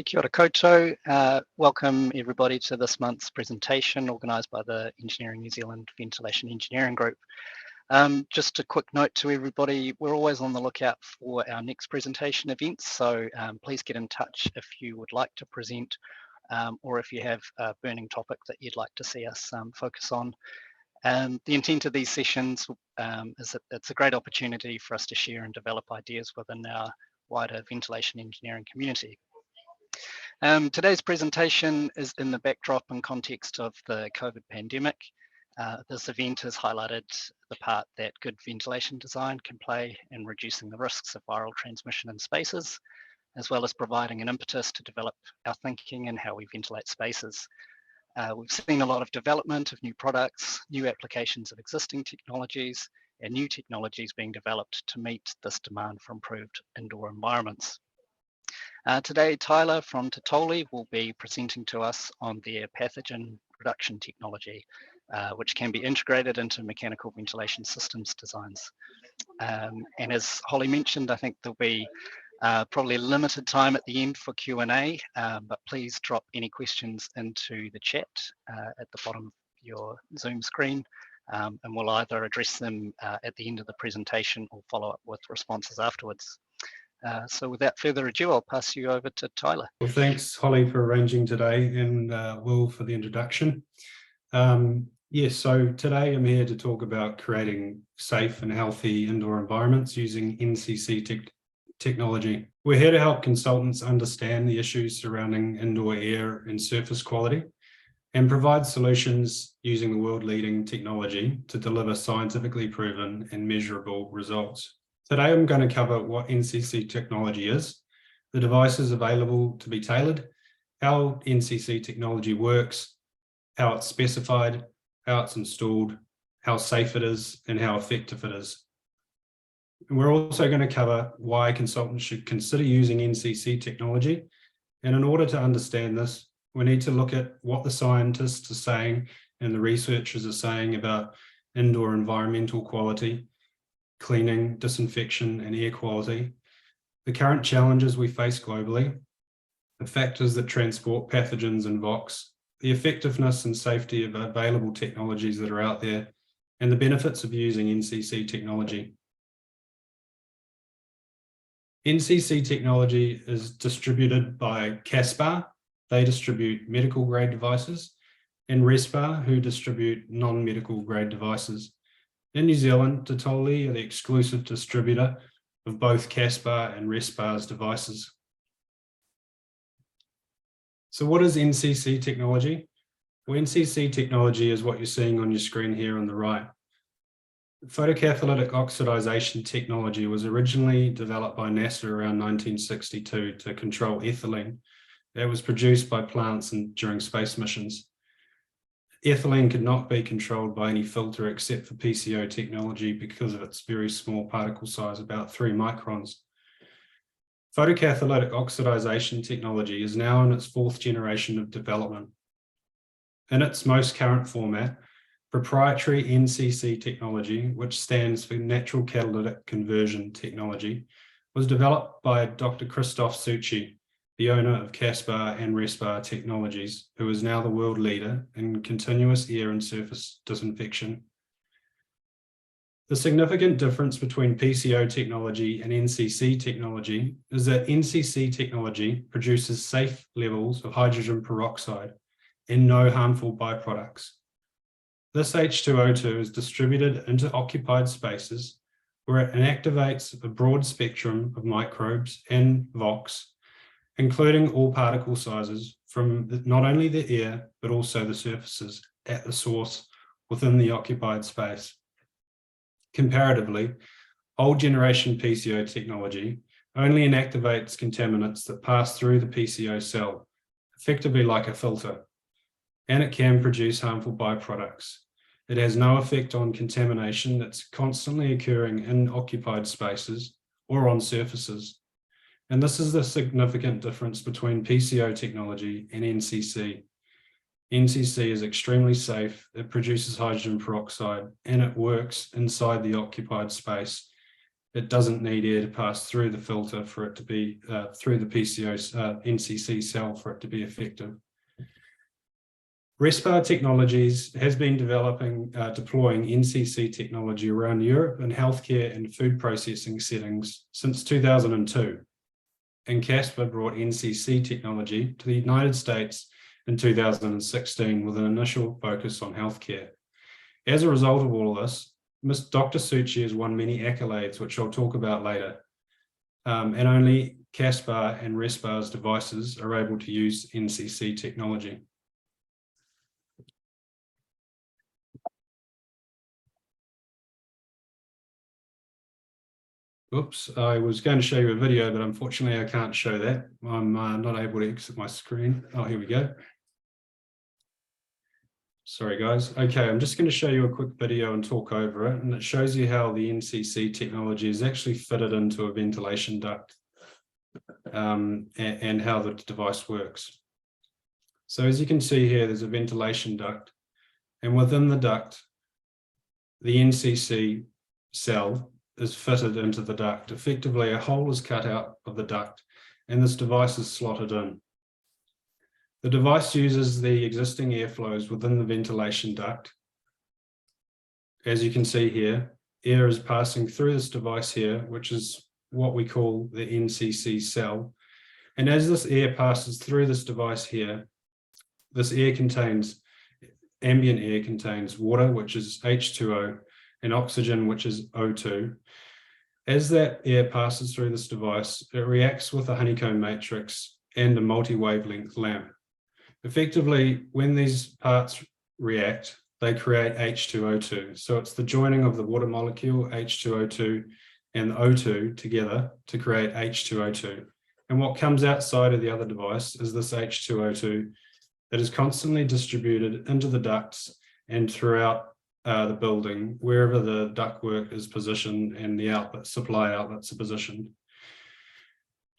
Kia ora koutou. Welcome everybody to this month's presentation organised by the Engineering New Zealand Ventilation Engineering Group. Just a quick note to everybody, we're always on the lookout for our next presentation events, so please get in touch if you would like to present or if you have a burning topic that you'd like to see us focus on. The intent of these sessions is that it's a great opportunity for us to share and develop ideas within our wider ventilation engineering community. Today's presentation is in the backdrop and context of the COVID pandemic. This event has highlighted the part that good ventilation design can play in reducing the risks of viral transmission in spaces, as well as providing an impetus to develop our thinking in how we ventilate spaces. We've seen a lot of development of new products, new applications of existing technologies, and new technologies being developed to meet this demand for improved indoor environments. Today, Tyler from Titoli will be presenting to us on their pathogen reduction technology, which can be integrated into mechanical ventilation systems designs. And as Holly mentioned, I think there'll be probably limited time at the end for Q&A, but please drop any questions into the chat at the bottom of your Zoom screen, and we'll either address them at the end of the presentation or follow up with responses afterwards. So without further ado, I'll pass you over to Tyler. Well, thanks, Holly, for arranging today, and Will for the introduction. Yes, so today I'm here to talk about creating safe and healthy indoor environments using NCC technology. We're here to help consultants understand the issues surrounding indoor air and surface quality and provide solutions using the world-leading technology to deliver scientifically proven and measurable results. Today, I'm going to cover what NCC technology is, the devices available to be tailored, how NCC technology works, how it's specified, how it's installed, how safe it is, and how effective it is. And we're also going to cover why consultants should consider using NCC technology. And in order to understand this, we need to look at what the scientists are saying and the researchers are saying about indoor environmental quality, cleaning, disinfection, and air quality, the current challenges we face globally, the factors that transport pathogens and VOCs, the effectiveness and safety of available technologies that are out there, and the benefits of using NCC technology. NCC technology is distributed by Caspar. They distribute medical grade devices, and Respar, who distribute non-medical grade devices. In New Zealand, Titoli are the exclusive distributor of both Caspar and Respar's devices. So what is NCC technology? Well, NCC technology is what you're seeing on your screen here on the right. Photocatalytic oxidization technology was originally developed by NASA around 1962 to control ethylene that was produced by plants during space missions. Ethylene could not be controlled by any filter except for PCO technology because of its very small particle size, about 3 microns. Photocatalytic oxidization technology is now in its 4th generation of development. In its most current format, proprietary NCC technology, which stands for Natural Catalytic Conversion Technology, was developed by Dr. Christoph Succi, the owner of Caspar and Respar Technologies, who is now the world leader in continuous air and surface disinfection. The significant difference between PCO technology and NCC technology is that NCC technology produces safe levels of hydrogen peroxide and no harmful byproducts. This H2O2 is distributed into occupied spaces where it inactivates a broad spectrum of microbes and VOCs, including all particle sizes from not only the air, but also the surfaces at the source within the occupied space. Comparatively, old generation PCO technology only inactivates contaminants that pass through the PCO cell, effectively like a filter, and it can produce harmful byproducts. It has no effect on contamination that's constantly occurring in occupied spaces or on surfaces. And this is the significant difference between PCO technology and NCC. NCC is extremely safe, it produces hydrogen peroxide, and it works inside the occupied space. it doesn't need air to pass through the filter for it to be, through the PCO's NCC cell for it to be effective. Respar Technologies has been deploying NCC technology around Europe in healthcare and food processing settings since 2002. And Caspar brought NCC technology to the United States in 2016 with an initial focus on healthcare. As a result of all of this, Dr. Suchi has won many accolades, which I'll talk about later. And only Caspar and Respar's devices are able to use NCC technology. Oops, I was going to show you a video, but unfortunately I can't show that. I'm not able to exit my screen. Oh, here we go. Sorry, guys. Okay, I'm just going to show you a quick video and talk over it, and it shows you how the NCC technology is actually fitted into a ventilation duct and how the device works. So as you can see here, there's a ventilation duct, and within the duct, the NCC cell is fitted into the duct. Effectively, a hole is cut out of the duct, and this device is slotted in. The device uses the existing airflows within the ventilation duct. As you can see here, air is passing through this device here, which is what we call the NCC cell. And as this air passes through this device here, this air contains, ambient air contains water, which is H2O, and oxygen, which is O2. As that air passes through this device, it reacts with a honeycomb matrix and a multi-wavelength lamp. Effectively, when these parts react, they create H2O2. So it's the joining of the water molecule, H2O2, and the O2 together to create H2O2. And what comes outside of the other device is this H2O2 that is constantly distributed into the ducts and throughout the building, wherever the ductwork is positioned and the outlet, supply outlets are positioned.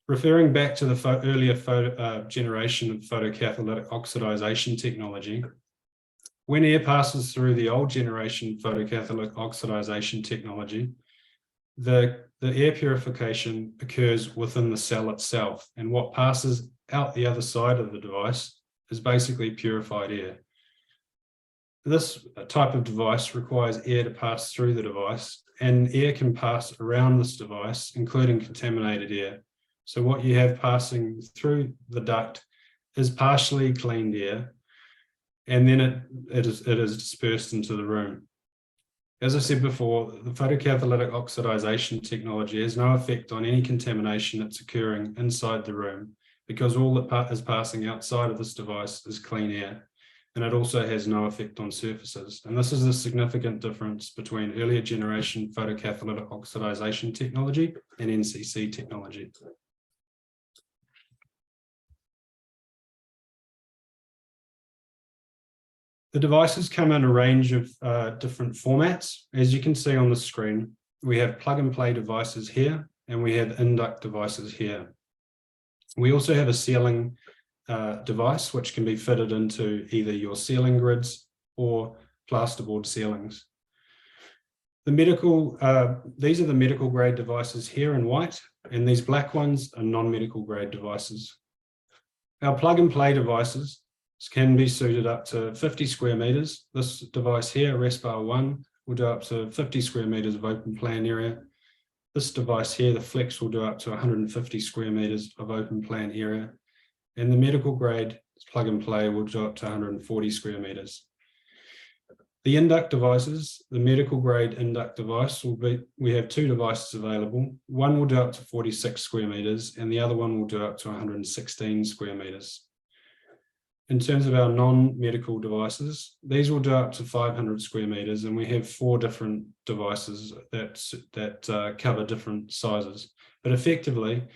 Referring back to the earlier generation of photocatalytic oxidization technology, when air passes through the old generation photocatalytic oxidization technology, the air purification occurs within the cell itself, and what passes out the other side of the device is basically purified air. This type of device requires air to pass through the device, and air can pass around this device, including contaminated air. So what you have passing through the duct is partially cleaned air, and then it is dispersed into the room. As I said before, the photocatalytic oxidization technology has no effect on any contamination that's occurring inside the room, because all that is passing outside of this device is clean air. And it also has no effect on surfaces. And this is a significant difference between earlier generation photocatalytic oxidization technology and NCC technology. The devices come in a range of different formats. As you can see on the screen, we have plug and play devices here, and we have induct devices here. We also have a sealing device, which can be fitted into either your ceiling grids or plasterboard ceilings. The these are the medical grade devices here in white, and these black ones are non-medical grade devices. Our plug and play devices can be suited up to 50 square meters. This device here, Respar 1, will do up to 50 square meters of open plan area. This device here, the Flex, will do up to 150 square meters of open plan area. And the medical grade plug and play will do up to 140 square meters. The induct devices, the medical grade induct device we have two devices available. One will do up to 46 square meters and the other one will do up to 116 square meters. In terms of our non-medical devices, these will do up to 500 square meters, and we have 4 different devices that cover different sizes. But effectively,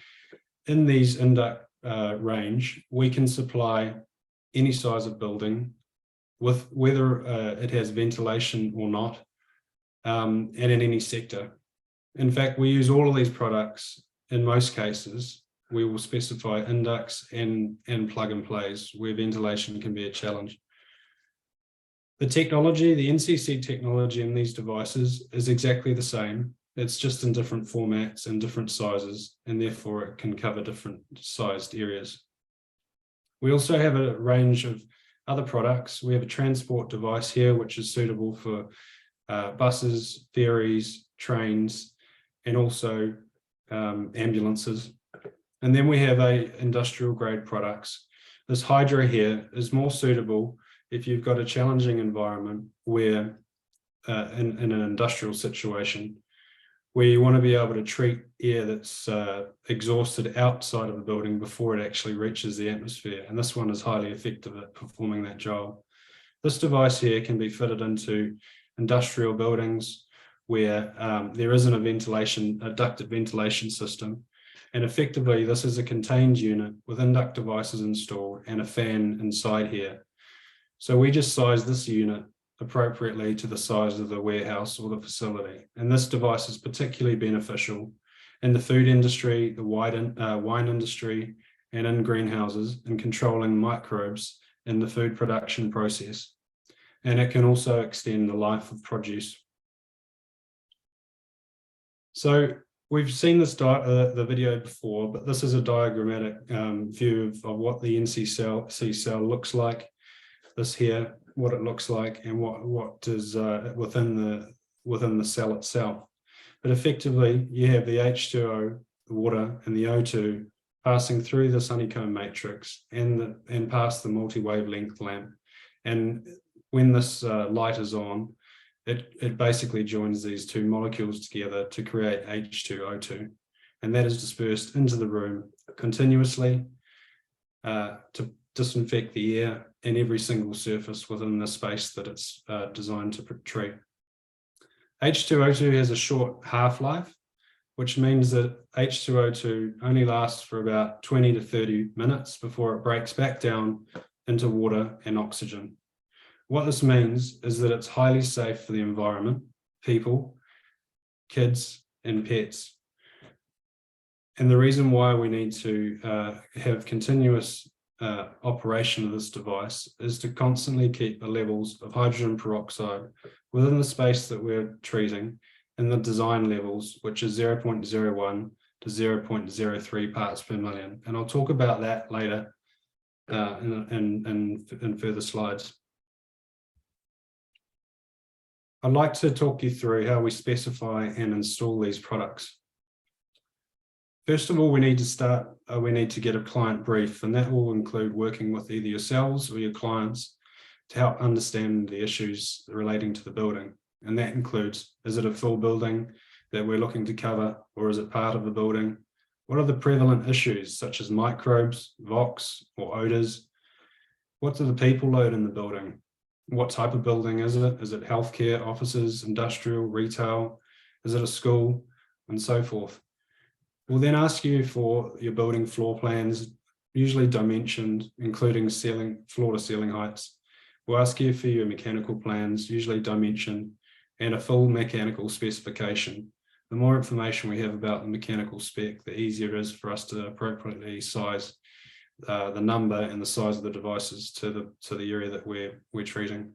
in these induct range, we can supply any size of building with whether it has ventilation or not, and in any sector. In fact, we use all of these products. In most cases, we will specify inducts and plug and plays where ventilation can be a challenge. The technology, the NCC technology in these devices is exactly the same. It's just in different formats and different sizes, and therefore it can cover different sized areas. We also have a range of other products. We have a transport device here, which is suitable for buses, ferries, trains, and also ambulances. And then we have industrial grade products. This Hydra here is more suitable if you've got a challenging environment where in an industrial situation, where you want to be able to treat air that's exhausted outside of the building before it actually reaches the atmosphere. And this one is highly effective at performing that job. This device here can be fitted into industrial buildings where there isn't a ducted ventilation system. And effectively, this is a contained unit with induct devices installed and a fan inside here. So we just size this unit appropriately to the size of the warehouse or the facility. And this device is particularly beneficial in the food industry, the wine industry, and in greenhouses in controlling microbes in the food production process. And it can also extend the life of produce. So we've seen this the video before, but this is a diagrammatic view of what the NC cell looks like. This here, what it looks like, and what is within the cell itself. But effectively, you have the H2O, the water, and the O2 passing through this honeycomb matrix and past the multi-wavelength lamp. And when this light is on, it basically joins these two molecules together to create H2O2, and that is dispersed into the room continuously to disinfect the air and every single surface within the space that it's designed to treat. H2O2 has a short half-life, which means that H2O2 only lasts for about 20 to 30 minutes before it breaks back down into water and oxygen. What this means is that it's highly safe for the environment, people, kids, and pets. And the reason why we need to have continuous operation of this device is to constantly keep the levels of hydrogen peroxide within the space that we're treating in the design levels, which is 0.01 to 0.03 parts per million. And I'll talk about that later in further slides. I'd like to talk you through how we specify and install these products. First of all, we need to get a client brief, and that will include working with either yourselves or your clients to help understand the issues relating to the building. And that includes, is it a full building that we're looking to cover, or is it part of the building? What are the prevalent issues such as microbes, VOX, or odors? What do the people load in the building? What type of building is it? Is it healthcare, offices, industrial, retail? Is it a school? And so forth. We'll then ask you for your building floor plans, usually dimensioned, including floor to ceiling heights. We'll ask you for your mechanical plans, usually dimensioned, and a full mechanical specification. The more information we have about the mechanical spec, the easier it is for us to appropriately size the number and the size of the devices to the area that we're treating.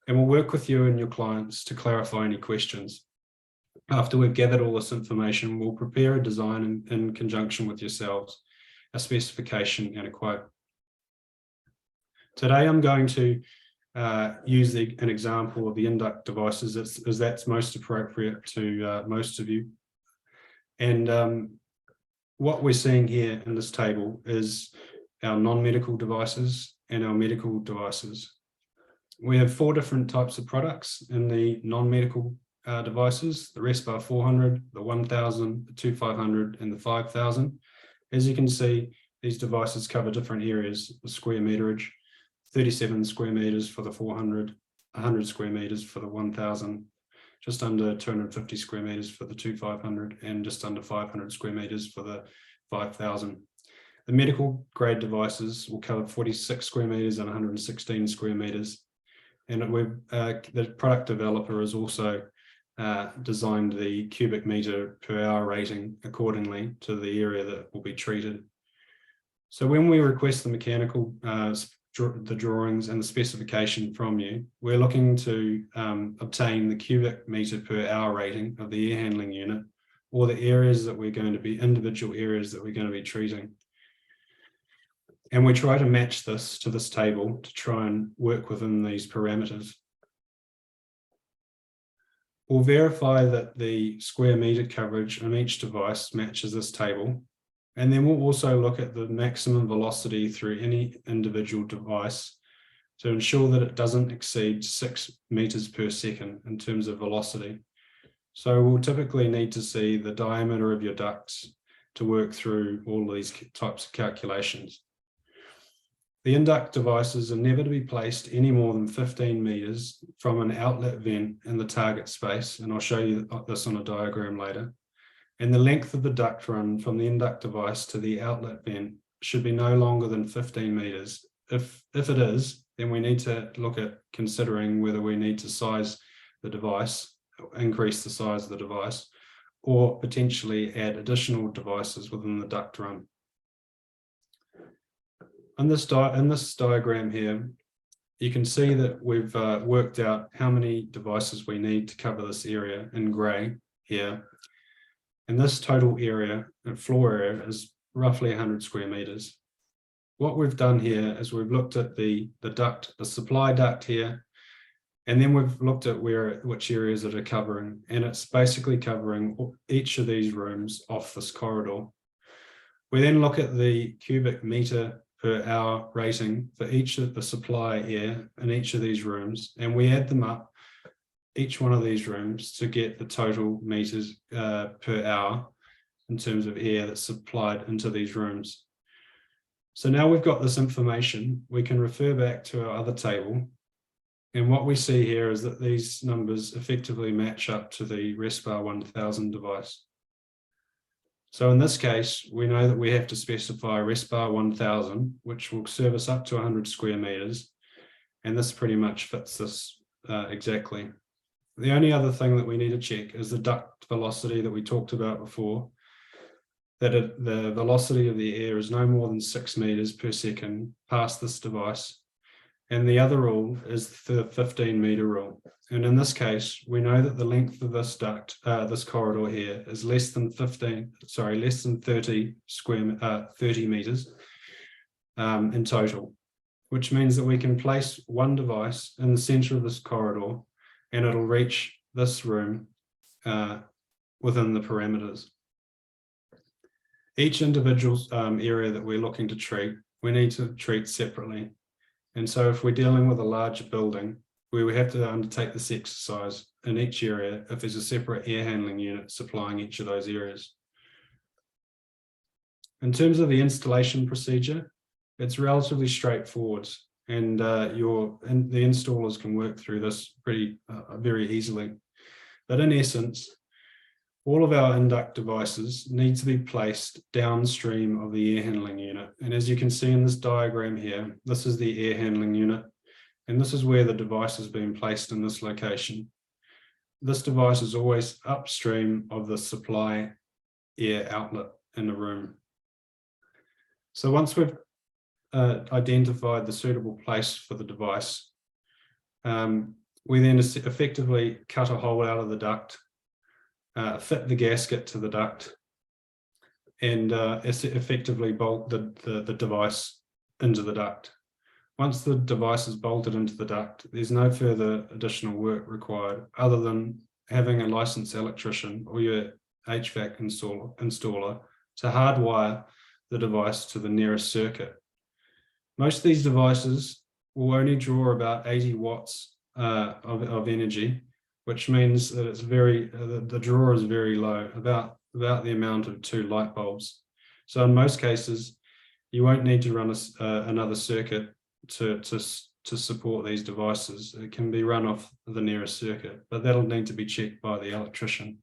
And we'll work with you and your clients to clarify any questions. After we've gathered all this information, we'll prepare a design in conjunction with yourselves, a specification and a quote. Today, I'm going to use an example of the induct devices as that's most appropriate to most of you. And what we're seeing here in this table is our non-medical devices and our medical devices. We have 4 different types of products in the non-medical devices: the Respire 400, the 1000, the 2500, and the 5000. As you can see, these devices cover different areas, the square meterage, 37 square meters for the 400, 100 square meters for the 1000, just under 250 square meters for the 2500, and just under 500 square meters for the 5000. The medical grade devices will cover 46 square meters and 116 square meters. And the product developer has also designed the cubic meter per hour rating accordingly to the area that will be treated. So when we request the mechanical the drawings and the specification from you, we're looking to obtain the cubic meter per hour rating of the air handling unit, or the areas that we're going to be, individual areas that we're going to be treating. And we try to match this to this table to try and work within these parameters. We'll verify that the square meter coverage on each device matches this table. And then we'll also look at the maximum velocity through any individual device to ensure that it doesn't exceed 6 meters per second in terms of velocity. So we'll typically need to see the diameter of your ducts to work through all of these types of calculations. The induct devices are never to be placed any more than 15 meters from an outlet vent in the target space, and I'll show you this on a diagram later. And the length of the duct run from the induct device to the outlet vent should be no longer than 15 meters. If it is, then we need to look at considering whether we need to size the device, increase the size of the device, or potentially add additional devices within the duct run. In this diagram here, you can see that we've worked out how many devices we need to cover this area in grey here. And this total area, floor area, is roughly 100 square meters. What we've done here is we've looked at the duct, the supply duct here, and then we've looked at which areas it are covering, and it's basically covering each of these rooms off this corridor. We then look at the cubic meter per hour rating for each of the supply air in each of these rooms, and we add them up, each one of these rooms, to get the total meters per hour in terms of air that's supplied into these rooms. So now we've got this information, we can refer back to our other table, and what we see here is that these numbers effectively match up to the RESPAR 1000 device. So in this case, we know that we have to specify RESPAR 1000, which will service up to 100 square meters, and this pretty much fits this exactly. The only other thing that we need to check is the duct velocity that we talked about before, that the velocity of the air is no more than 6 meters per second past this device. And the other rule is the 15-meter rule. And in this case, we know that the length of this duct, this corridor here, is less than 30 meters in total, which means that we can place one device in the center of this corridor and it'll reach this room within the parameters. Each individual area that we're looking to treat, we need to treat separately. And so if we're dealing with a larger building, we would have to undertake this exercise in each area if there's a separate air handling unit supplying each of those areas. In terms of the installation procedure, it's relatively straightforward, and the installers can work through this very easily. But in essence, all of our induct devices need to be placed downstream of the air handling unit. And as you can see in this diagram here, this is the air handling unit, and this is where the device has been placed in this location. This device is always upstream of the supply air outlet in the room. So once we've identified the suitable place for the device, we then effectively cut a hole out of the duct, fit the gasket to the duct, and effectively bolt the device into the duct. Once the device is bolted into the duct, there's no further additional work required other than having a licensed electrician or your HVAC installer to hardwire the device to the nearest circuit. Most of these devices will only draw about 80 watts of energy, which means that it's the draw is very low, about the amount of 2 light bulbs. So in most cases, you won't need to run another circuit to support these devices. It can be run off the nearest circuit, but that'll need to be checked by the electrician.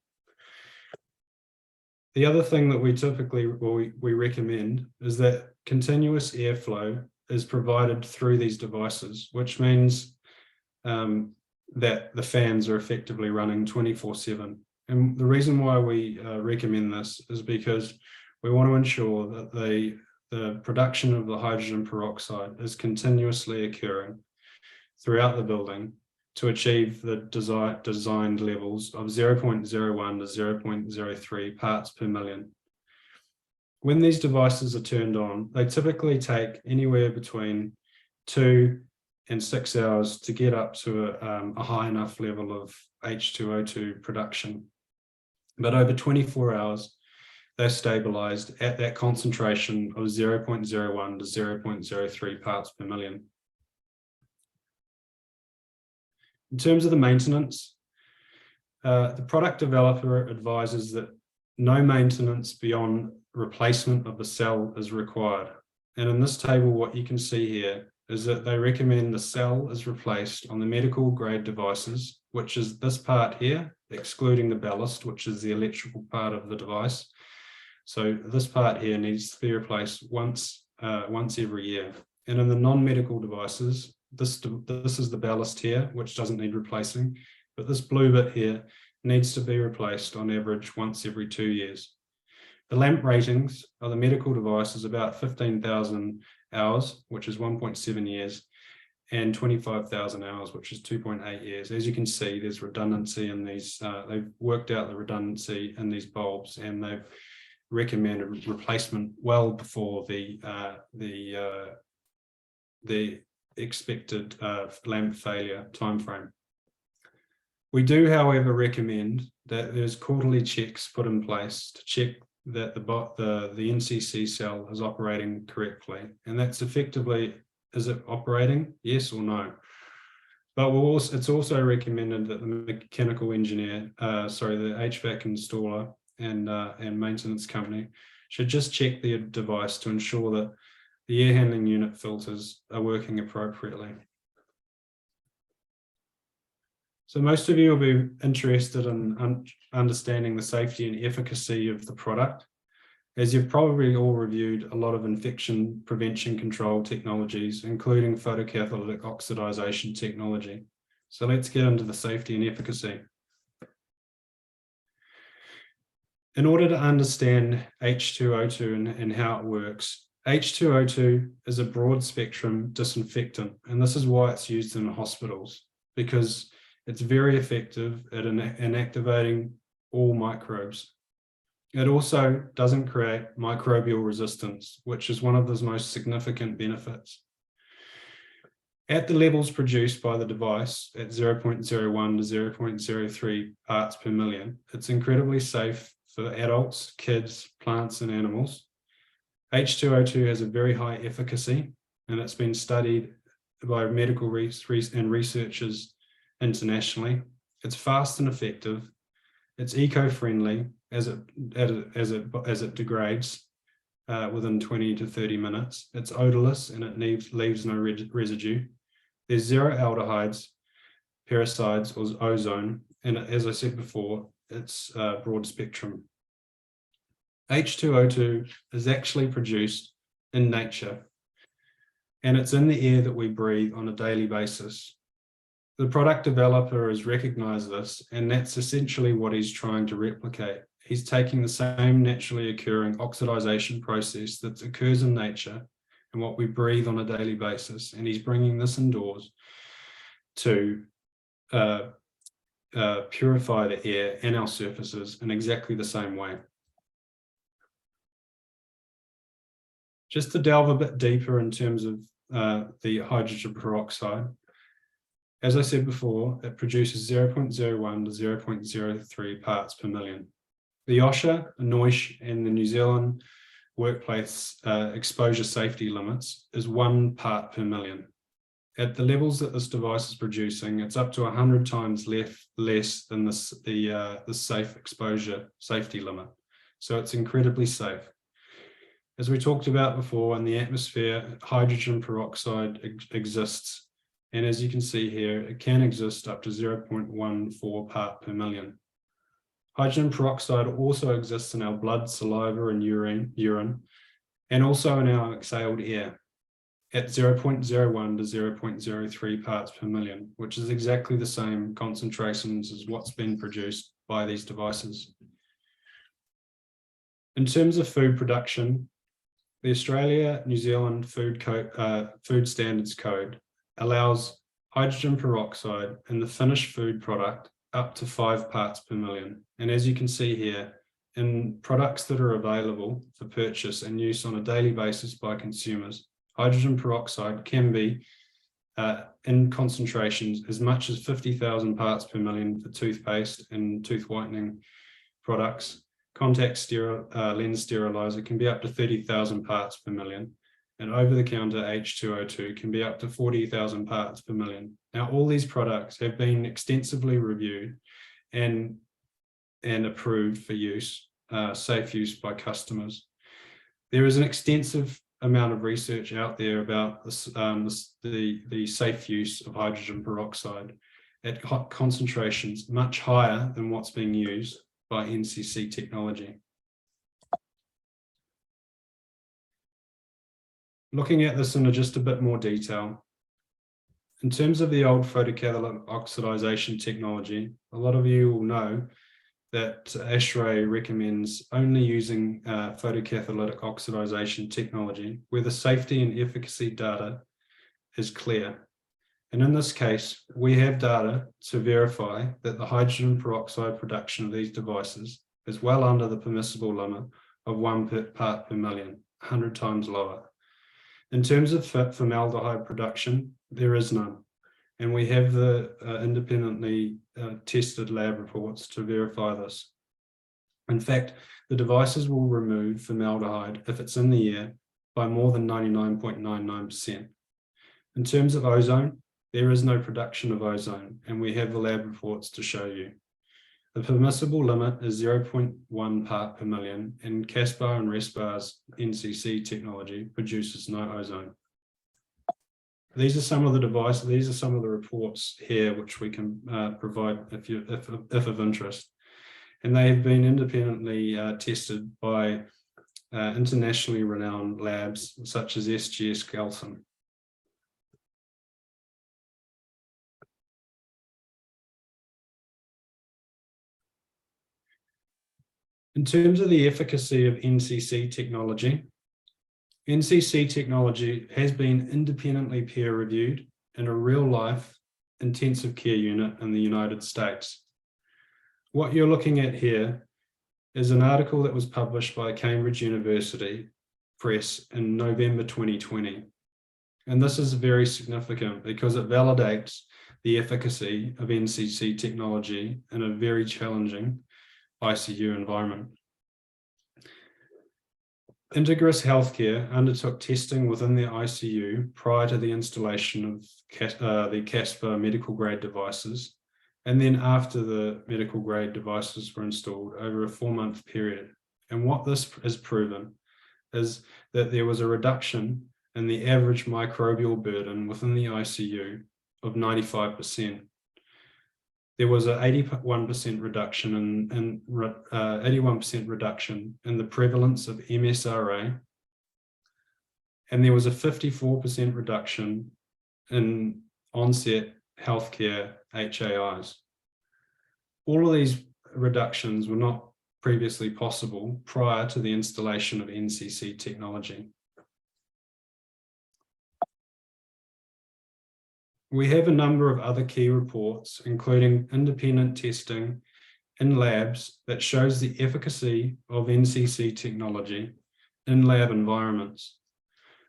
The other thing that we typically, we recommend, is that continuous airflow is provided through these devices, which means that the fans are effectively running 24/7. And the reason why we recommend this is because we want to ensure that the production of the hydrogen peroxide is continuously occurring throughout the building to achieve the designed levels of 0.01 to 0.03 parts per million. When these devices are turned on, they typically take anywhere between 2 and 6 hours to get up to a high enough level of H2O2 production. But over 24 hours, they're stabilized at that concentration of 0.01 to 0.03 parts per million. In terms of the maintenance, the product developer advises that no maintenance beyond replacement of the cell is required. And in this table, what you can see here is that they recommend the cell is replaced on the medical grade devices, which is this part here, excluding the ballast, which is the electrical part of the device. So this part here needs to be replaced once every year. And in the non-medical devices, this is the ballast here, which doesn't need replacing, but this blue bit here needs to be replaced on average once every 2 years. The lamp ratings of the medical device is about 15,000 hours, which is 1.7 years, and 25,000 hours, which is 2.8 years. As you can see, there's redundancy in these, they've worked out the redundancy in these bulbs, and they've recommended replacement well before the expected lamp failure timeframe. We do, however, recommend that there's quarterly checks put in place to check that the NCC cell is operating correctly, and that's effectively, is it operating, yes or no? But it's also recommended that the mechanical engineer, the HVAC installer and maintenance company should just check the device to ensure that the air handling unit filters are working appropriately. So most of you will be interested in understanding the safety and efficacy of the product, as you've probably all reviewed a lot of infection prevention control technologies, including photocatalytic oxidization technology. So let's get into the safety and efficacy. In order to understand H2O2 and how it works, H2O2 is a broad spectrum disinfectant, and this is why it's used in hospitals, because it's very effective at inactivating all microbes. It also doesn't create microbial resistance, which is one of the most significant benefits. At the levels produced by the device at 0.01 to 0.03 parts per million, it's incredibly safe for adults, kids, plants, and animals. H2O2 has a very high efficacy, and it's been studied by medical researchers internationally. It's fast and effective. It's eco-friendly as it degrades within 20 to 30 minutes. It's odorless and it leaves no residue. There's zero aldehydes, parasites, or ozone, and as I said before, it's broad spectrum. H2O2 is actually produced in nature, and it's in the air that we breathe on a daily basis. The product developer has recognized this, and that's essentially what he's trying to replicate. He's taking the same naturally occurring oxidization process that occurs in nature and what we breathe on a daily basis, and he's bringing this indoors to purify the air and our surfaces in exactly the same way. Just to delve a bit deeper in terms of the hydrogen peroxide, as I said before, it produces 0.01 to 0.03 parts per million. The OSHA, NOISH, and the New Zealand workplace exposure safety limits is 1 part per million. At the levels that this device is producing, it's up to 100 times less than the safe exposure safety limit. So it's incredibly safe. As we talked about before, in the atmosphere, hydrogen peroxide exists. And as you can see here, it can exist up to 0.14 part per million. Hydrogen peroxide also exists in our blood, saliva, and urine, and also in our exhaled air at 0.01 to 0.03 parts per million, which is exactly the same concentrations as what's been produced by these devices. In terms of food production, The Australia-New Zealand Food Standards Code allows hydrogen peroxide in the finished food product up to 5 parts per million. And as you can see here, in products that are available for purchase and use on a daily basis by consumers, hydrogen peroxide can be in concentrations as much as 50,000 parts per million for toothpaste and tooth whitening products. Contact lens sterilizer can be up to 30,000 parts per million, and over-the-counter H2O2 can be up to 40,000 parts per million. Now, all these products have been extensively reviewed and approved for use, safe use by customers. There is an extensive amount of research out there about the safe use of hydrogen peroxide at concentrations much higher than what's being used by NCC technology. Looking at this in just a bit more detail, in terms of the old photocatalytic oxidization technology, a lot of you will know that ASHRAE recommends only using photocatalytic oxidization technology where the safety and efficacy data is clear. And in this case, we have data to verify that the hydrogen peroxide production of these devices is well under the permissible limit of 1 part per million, 100 times lower. In terms of formaldehyde production, there is none. And we have the independently tested lab reports to verify this. In fact, the devices will remove formaldehyde if it's in the air by more than 99.99%. In terms of ozone, there is no production of ozone, and we have the lab reports to show you. The permissible limit is 0.1 part per million, and Caspar and Respar's NCC technology produces no ozone. These are some of the devices, these are some of the reports here which we can provide if of interest. And they have been independently tested by internationally renowned labs such as SGS Galton. In terms of the efficacy of NCC technology has been independently peer-reviewed in a real-life intensive care unit in the United States. What you're looking at here is an article that was published by Cambridge University Press in November 2020. And this is very significant because it validates the efficacy of NCC technology in a very challenging ICU environment. Integris Healthcare undertook testing within the ICU prior to the installation of the Caspar medical grade devices, and then after the medical grade devices were installed over a 4-month period. And what this has proven is that there was a reduction in the average microbial burden within the ICU of 95%. There was an 81% reduction in the prevalence of MSRA, and there was a 54% reduction in onset healthcare HAIs. All of these reductions were not previously possible prior to the installation of NCC technology. We have a number of other key reports, including independent testing in labs that shows the efficacy of NCC technology in lab environments.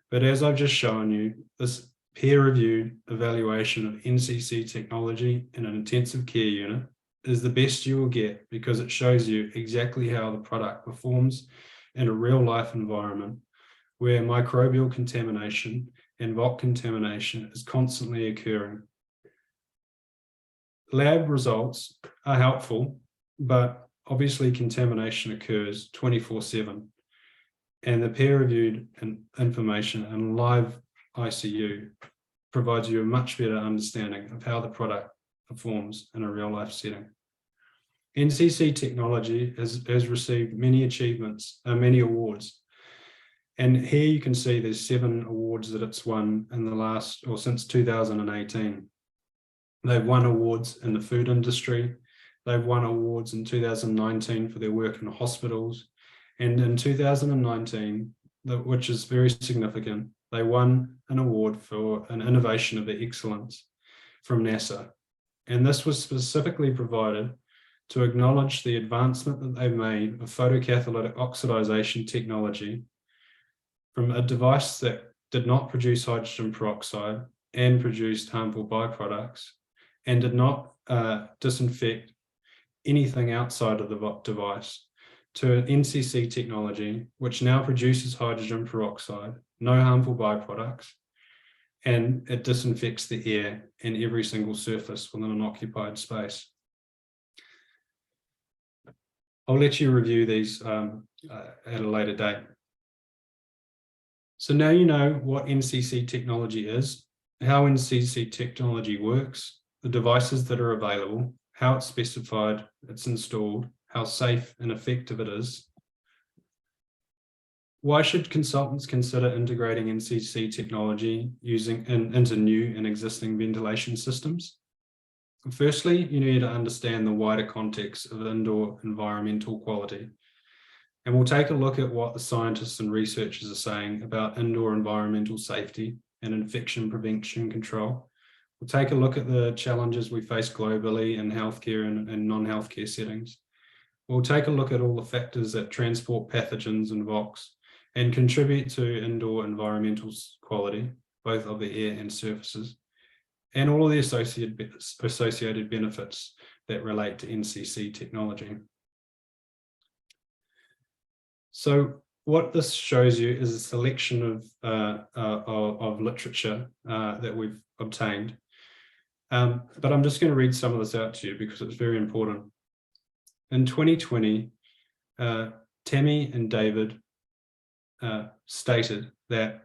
But as I've just shown you, this peer-reviewed evaluation of NCC technology in an intensive care unit is the best you will get because it shows you exactly how the product performs in a real-life environment where microbial contamination and VOC contamination is constantly occurring. Lab results are helpful, but obviously contamination occurs 24/7, and the peer-reviewed information in live ICU provides you a much better understanding of how the product performs in a real-life setting. NCC technology has received many achievements, many awards. And here you can see there's 7 awards that it's won in the last, or since 2018. They've won awards in the food industry. They've won awards in 2019 for their work in hospitals. And in 2019, which is very significant. They won an award for an innovation of the excellence from NASA. And this was specifically provided to acknowledge the advancement that they've made of photocatalytic oxidization technology from a device that did not produce hydrogen peroxide and produced harmful byproducts and did not disinfect anything outside of the device, to an NCC technology which now produces hydrogen peroxide, no harmful byproducts, and it disinfects the air and every single surface within an occupied space. I'll let you review these at a later date. So now you know what NCC technology is, how NCC technology works, the devices that are available, how it's specified, it's installed, how safe and effective it is. Why should consultants consider integrating NCC technology into new and existing ventilation systems? Firstly, you need to understand the wider context of indoor environmental quality. And we'll take a look at what the scientists and researchers are saying about indoor environmental safety and infection prevention control. We'll take a look at the challenges we face globally in healthcare and non-healthcare settings. We'll take a look at all the factors that transport pathogens and VOCs and contribute to indoor environmental quality, both of the air and surfaces, and all of the associated benefits that relate to NCC technology. So what this shows you is a selection of literature that we've obtained. But I'm just going to read some of this out to you because it's very important. In 2020, Tammy and David stated that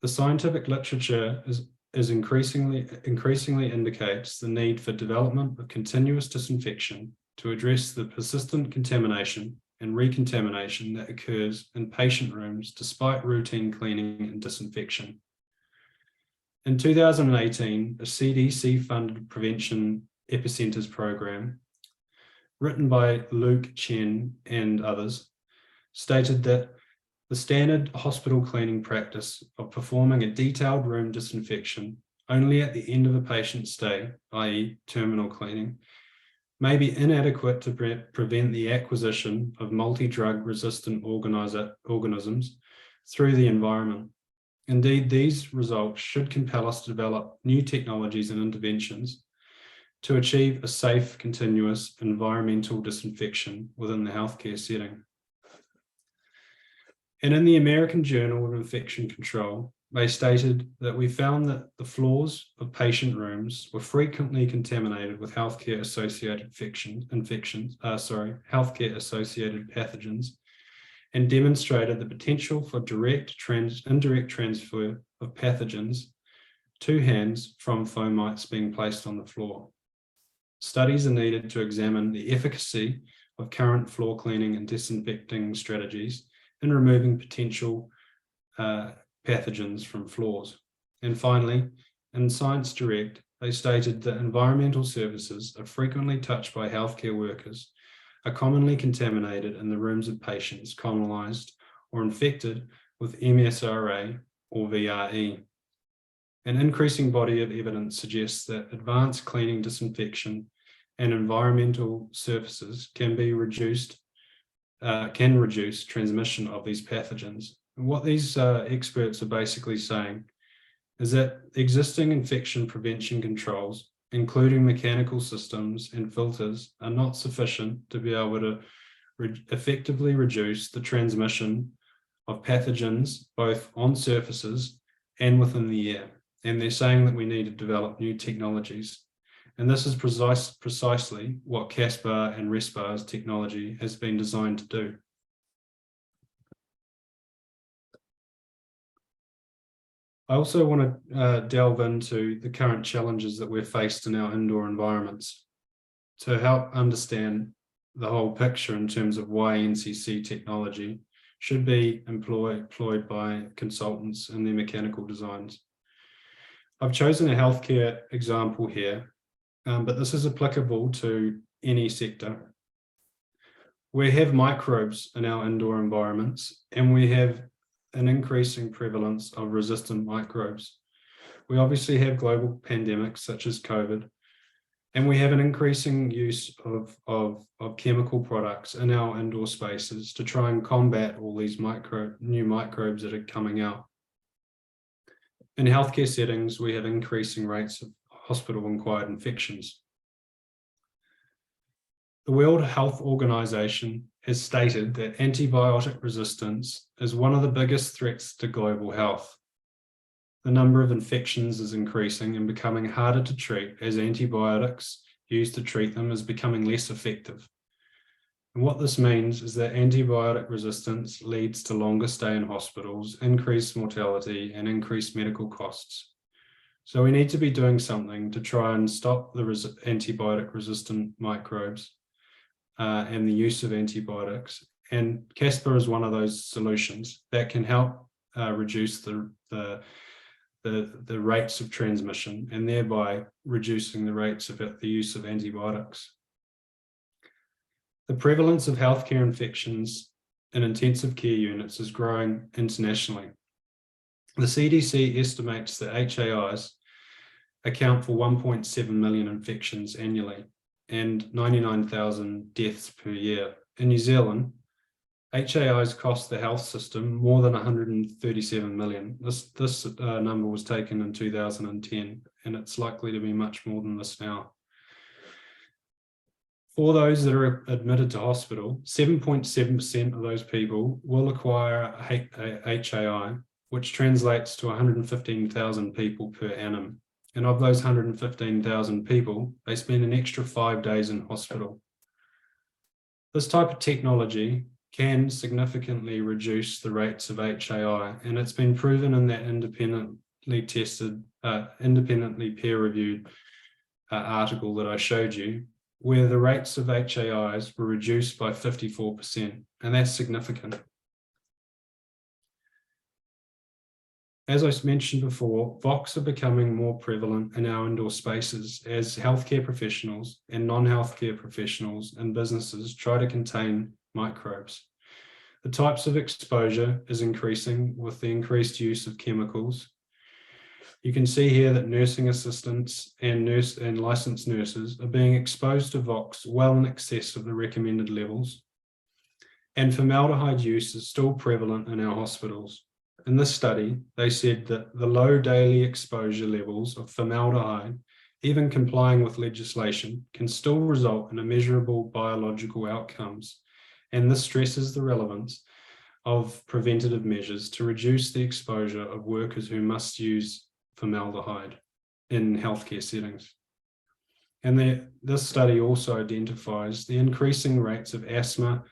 the scientific literature is increasingly indicates the need for development of continuous disinfection to address the persistent contamination and recontamination that occurs in patient rooms despite routine cleaning and disinfection. In 2018, a CDC-funded prevention epicenters program, written by Luke Chen and others, stated that the standard hospital cleaning practice of performing a detailed room disinfection only at the end of a patient's stay, i.e. terminal cleaning, may be inadequate to prevent the acquisition of multi-drug resistant organisms through the environment. Indeed, these results should compel us to develop new technologies and interventions to achieve a safe, continuous environmental disinfection within the healthcare setting. And in the American Journal of Infection Control, they stated that we found that the floors of patient rooms were frequently contaminated with healthcare-associated healthcare-associated pathogens, and demonstrated the potential for indirect transfer of pathogens to hands from fomites being placed on the floor. Studies are needed to examine the efficacy of current floor cleaning and disinfecting strategies in removing potential pathogens from floors. And finally, in Science Direct, they stated that environmental services are frequently touched by healthcare workers, are commonly contaminated in the rooms of patients colonized or infected with MSRA or VRE. An increasing body of evidence suggests that advanced cleaning, disinfection, and environmental surfaces can reduce transmission of these pathogens. And what these experts are basically saying is that existing infection prevention controls, including mechanical systems and filters, are not sufficient to be able to effectively reduce the transmission of pathogens both on surfaces and within the air. And they're saying that we need to develop new technologies. And this is precisely what CASPAR and RESPAR's technology has been designed to do. I also want to delve into the current challenges that we're faced in our indoor environments to help understand the whole picture in terms of why NCC technology should be employed by consultants in their mechanical designs. I've chosen a healthcare example here, but this is applicable to any sector. We have microbes in our indoor environments, and we have an increasing prevalence of resistant microbes. We obviously have global pandemics such as COVID, and we have an increasing use of chemical products in our indoor spaces to try and combat all these new microbes that are coming out. In healthcare settings, we have increasing rates of hospital-acquired infections. The World Health Organization has stated that antibiotic resistance is one of the biggest threats to global health. The number of infections is increasing and becoming harder to treat as antibiotics used to treat them is becoming less effective. And what this means is that antibiotic resistance leads to longer stay in hospitals, increased mortality, and increased medical costs. So we need to be doing something to try and stop the antibiotic resistant microbes and the use of antibiotics. And CASPR is one of those solutions that can help reduce the rates of transmission and thereby reducing the rates of the use of antibiotics. The prevalence of healthcare infections in intensive care units is growing internationally. The CDC estimates that HAIs account for 1.7 million infections annually and 99,000 deaths per year. In New Zealand, HAIs cost the health system more than 137 million. This number was taken in 2010, and it's likely to be much more than this now. For those that are admitted to hospital, 7.7% of those people will acquire a HAI, which translates to 115,000 people per annum. And of those 115,000 people, they spend an extra 5 days in hospital. This type of technology can significantly reduce the rates of HAI, and it's been proven in that independently tested, independently peer-reviewed article that I showed you, where the rates of HAIs were reduced by 54%, and that's significant. As I mentioned before, VOCs are becoming more prevalent in our indoor spaces as healthcare professionals and non-healthcare professionals and businesses try to contain microbes. The types of exposure is increasing with the increased use of chemicals. You can see here that nursing assistants and licensed nurses are being exposed to VOCs well in excess of the recommended levels. And formaldehyde use is still prevalent in our hospitals. In this study, they said that the low daily exposure levels of formaldehyde, even complying with legislation, can still result in immeasurable biological outcomes. And this stresses the relevance of preventative measures to reduce the exposure of workers who must use formaldehyde in healthcare settings. And this study also identifies the increasing rates of asthma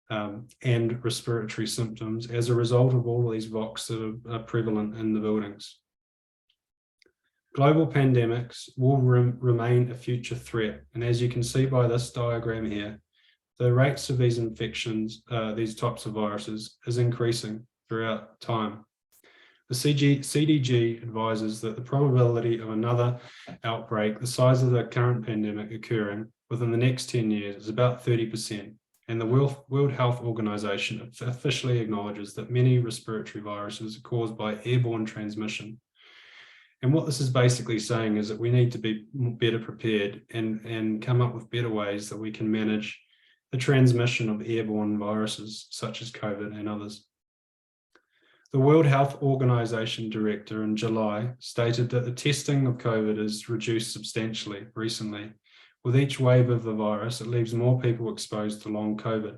and respiratory symptoms as a result of all of these VOCs that are prevalent in the buildings. Global pandemics will remain a future threat. And as you can see by this diagram here, the rates of these infections, these types of viruses, is increasing throughout time. The CDG advises that the probability of another outbreak the size of the current pandemic occurring within the next 10 years is about 30%. And the World Health Organization officially acknowledges that many respiratory viruses are caused by airborne transmission. And what this is basically saying is that we need to be better prepared and come up with better ways that we can manage the transmission of airborne viruses such as COVID and others. The World Health Organization director in July stated that the testing of COVID is reduced substantially recently. With each wave of the virus, it leaves more people exposed to long COVID.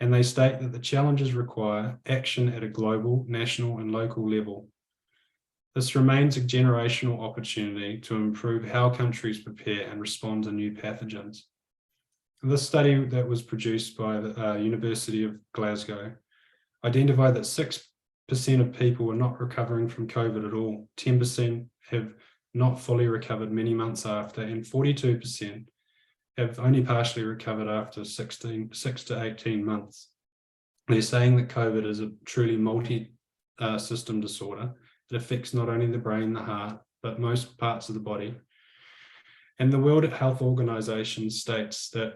And they state that the challenges require action at a global, national, and local level. This remains a generational opportunity to improve how countries prepare and respond to new pathogens. This study that was produced by the University of Glasgow identified that 6% of people are not recovering from COVID at all. 10% have not fully recovered many months after, and 42% have only partially recovered after 6 to 18 months. They're saying that COVID is a truly multi-system disorder that affects not only the brain, the heart, but most parts of the body. And the World Health Organization states that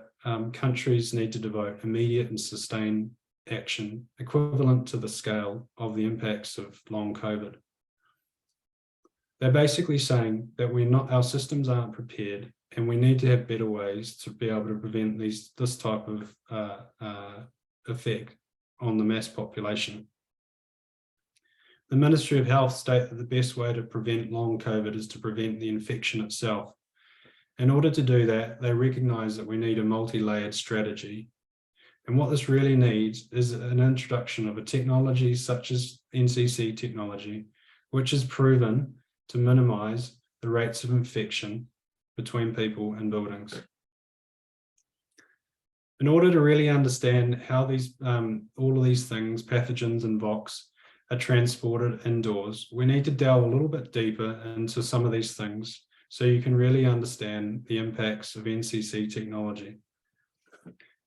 countries need to devote immediate and sustained action equivalent to the scale of the impacts of long COVID. They're basically saying that our systems aren't prepared, and we need to have better ways to be able to prevent this type of effect on the mass population. The Ministry of Health state that the best way to prevent long COVID is to prevent the infection itself. In order to do that, they recognise that we need a multi-layered strategy. And what this really needs is an introduction of a technology such as NCC technology, which is proven to minimise the rates of infection between people and buildings. In order to really understand how all of these things, pathogens and VOCs, are transported indoors, we need to delve a little bit deeper into some of these things so you can really understand the impacts of NCC technology.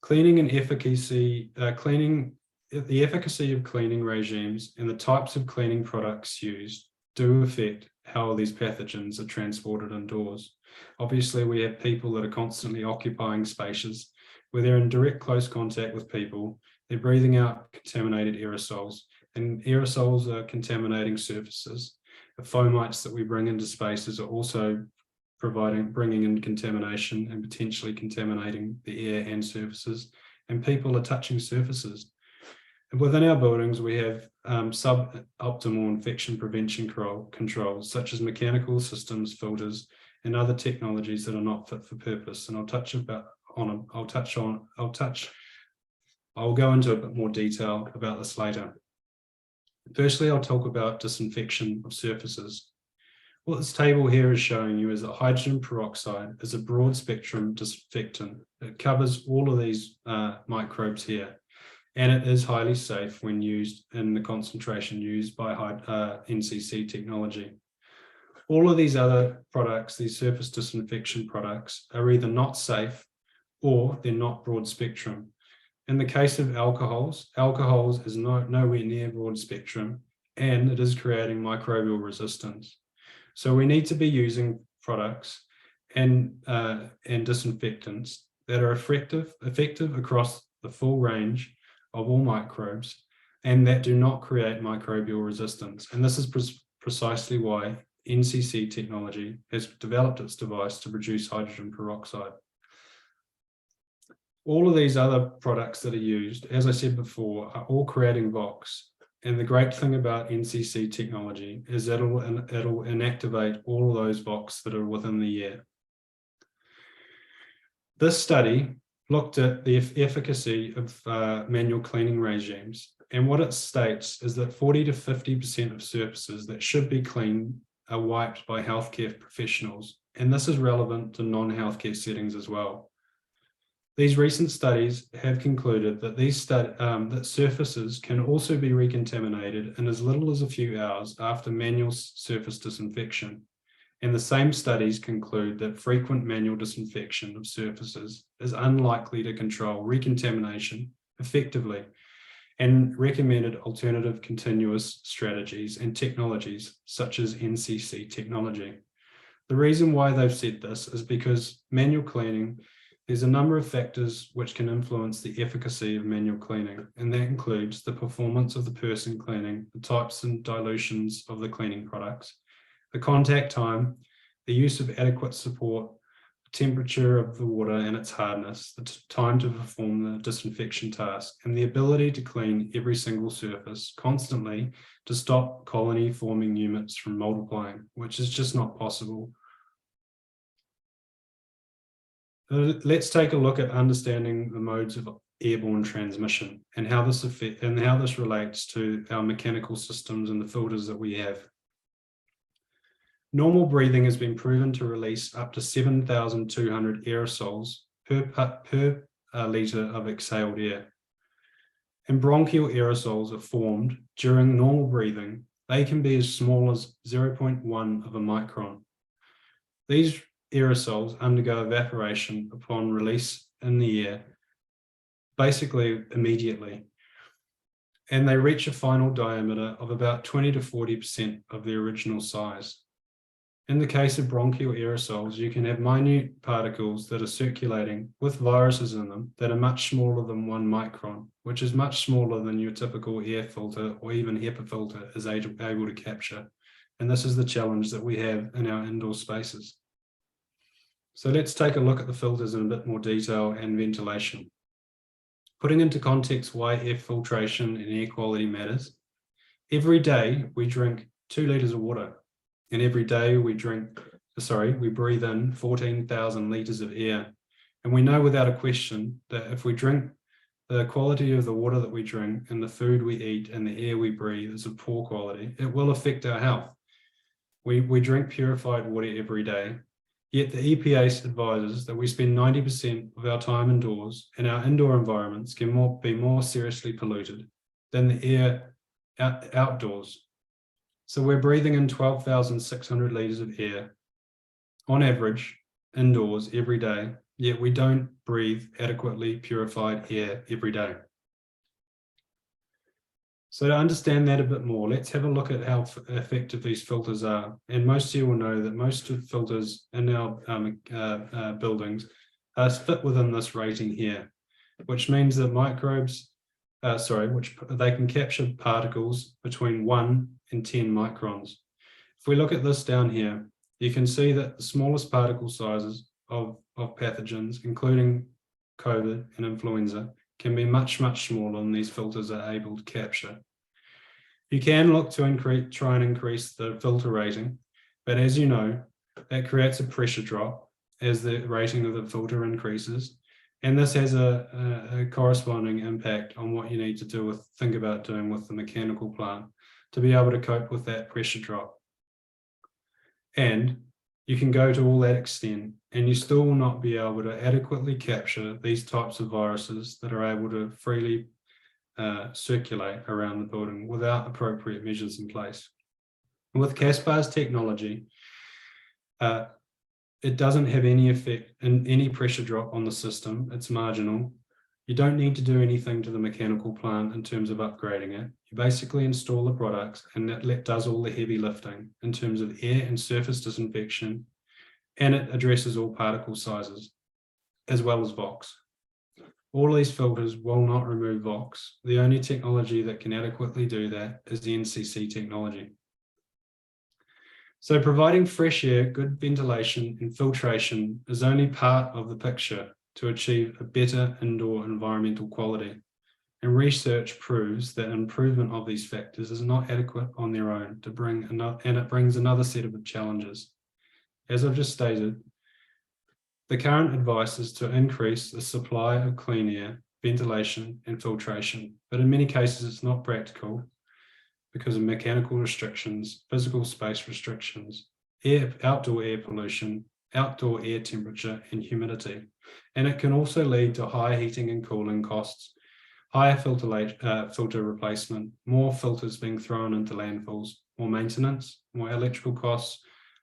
Cleaning and efficacy, the efficacy of cleaning regimes and the types of cleaning products used do affect how these pathogens are transported indoors. Obviously, we have people that are constantly occupying spaces where they're in direct close contact with people, they're breathing out contaminated aerosols, and aerosols are contaminating surfaces. The fomites that we bring into spaces are also bringing in contamination and potentially contaminating the air and surfaces, and people are touching surfaces. And within our buildings, we have suboptimal infection prevention controls, such as mechanical systems, filters, and other technologies that are not fit for purpose. And I'll go into a bit more detail about this later. Firstly, I'll talk about disinfection of surfaces. What this table here is showing you is that hydrogen peroxide is a broad spectrum disinfectant. It covers all of these microbes here, and it is highly safe when used in the concentration used by NCC technology. All of these other products, these surface disinfection products, are either not safe or they're not broad spectrum. In the case of alcohols is nowhere near broad spectrum, and it is creating microbial resistance. So we need to be using products and disinfectants that are effective across the full range of all microbes and that do not create microbial resistance. And this is precisely why NCC technology has developed its device to produce hydrogen peroxide. All of these other products that are used, as I said before, are all creating VOCs. And the great thing about NCC technology is that it'll inactivate all of those VOCs that are within the air. This study looked at the efficacy of manual cleaning regimes. And what it states is that 40 to 50% of surfaces that should be cleaned are wiped by healthcare professionals. And this is relevant to non-healthcare settings as well. These recent studies have concluded that that surfaces can also be recontaminated in as little as a few hours after manual surface disinfection. And the same studies conclude that frequent manual disinfection of surfaces is unlikely to control recontamination effectively, and recommended alternative continuous strategies and technologies such as NCC technology. The reason why they've said this is because manual cleaning, there's a number of factors which can influence the efficacy of manual cleaning, and that includes the performance of the person cleaning, the types and dilutions of the cleaning products, the contact time, the use of adequate support, the temperature of the water and its hardness, the time to perform the disinfection task, and the ability to clean every single surface constantly to stop colony forming units from multiplying, which is just not possible. Let's take a look at understanding the modes of airborne transmission and how this relates to our mechanical systems and the filters that we have. Normal breathing has been proven to release up to 7,200 aerosols per litre of exhaled air. And bronchial aerosols are formed during normal breathing. They can be as small as 0.1 of a micron. These aerosols undergo evaporation upon release in the air, basically immediately, and they reach a final diameter of about 20 to 40% of the original size. In the case of bronchial aerosols, you can have minute particles that are circulating with viruses in them that are much smaller than 1 micron, which is much smaller than your typical air filter or even HEPA filter is able to capture. And this is the challenge that we have in our indoor spaces. So let's take a look at the filters in a bit more detail and ventilation. Putting into context why air filtration and air quality matters. Every day we drink 2 liters of water. And every day we breathe in 14,000 litres of air. And we know without a question that if we drink the quality of the water that we drink and the food we eat and the air we breathe is of poor quality, it will affect our health. We drink purified water every day, yet the EPA advises that we spend 90% of our time indoors, and our indoor environments can be more seriously polluted than the air outdoors. So we're breathing in 12,600 litres of air on average indoors every day, yet we don't breathe adequately purified air every day. So to understand that a bit more, let's have a look at how effective these filters are. And most of you will know that most of the filters in our buildings fit within this rating here, which means that they can capture particles between 1 and 10 microns. If we look at this down here, you can see that the smallest particle sizes of pathogens, including COVID and influenza, can be much, much smaller than these filters are able to capture. You can look to try and increase the filter rating, but as you know, that creates a pressure drop as the rating of the filter increases. And this has a corresponding impact on what you need to think about doing with the mechanical plant to be able to cope with that pressure drop. And you can go to all that extent and you still will not be able to adequately capture these types of viruses that are able to freely circulate around the building without appropriate measures in place. With Caspar's technology, it doesn't have any effect in any pressure drop on the system. It's marginal. You don't need to do anything to the mechanical plant in terms of upgrading it. You basically install the products and that does all the heavy lifting in terms of air and surface disinfection, and it addresses all particle sizes as well as VOX. All these filters will not remove VOX. The only technology that can adequately do that is the NCC technology. So providing fresh air, good ventilation and filtration is only part of the picture to achieve a better indoor environmental quality. And research proves that improvement of these factors is not adequate on their own and it brings another set of challenges. As I've just stated, the current advice is to increase the supply of clean air, ventilation and filtration, but in many cases it's not practical because of mechanical restrictions, physical space restrictions, outdoor air pollution, outdoor air temperature and humidity. And it can also lead to higher heating and cooling costs, higher filter replacement, more filters being thrown into landfills, more maintenance, more electrical costs,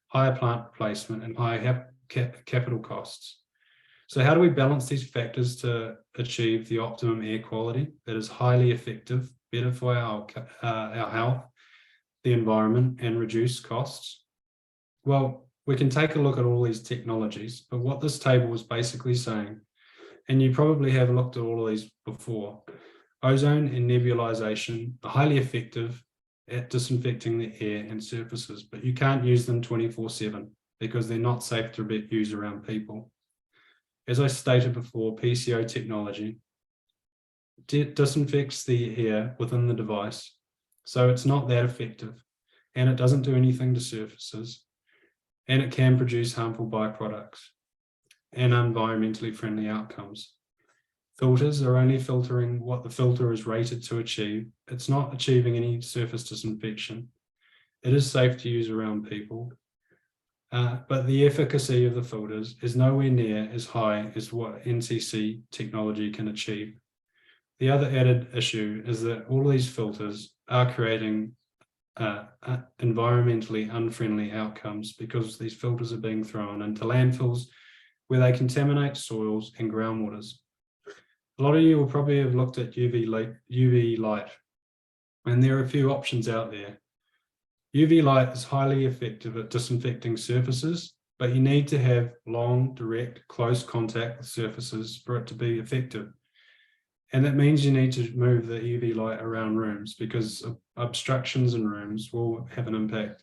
higher plant replacement and higher capital costs. So how do we balance these factors to achieve the optimum air quality that is highly effective, better for our health, the environment, and reduce costs? Well, we can take a look at all these technologies, but what this table is basically saying, and you probably have looked at all of these before, ozone and nebulization are highly effective at disinfecting the air and surfaces, but you can't use them 24/7 because they're not safe to be used around people. As I stated before, PCO technology disinfects the air within the device, so it's not that effective, and it doesn't do anything to surfaces, and it can produce harmful byproducts and environmentally friendly outcomes. Filters are only filtering what the filter is rated to achieve. It's not achieving any surface disinfection. It is safe to use around people, but the efficacy of the filters is nowhere near as high as what NCC technology can achieve. The other added issue is that all of these filters are creating environmentally unfriendly outcomes because these filters are being thrown into landfills where they contaminate soils and groundwaters. A lot of you will probably have looked at UV light, and there are a few options out there. UV light is highly effective at disinfecting surfaces, but you need to have long, direct, close contact with surfaces for it to be effective. And that means you need to move the UV light around rooms, because obstructions in rooms will have an impact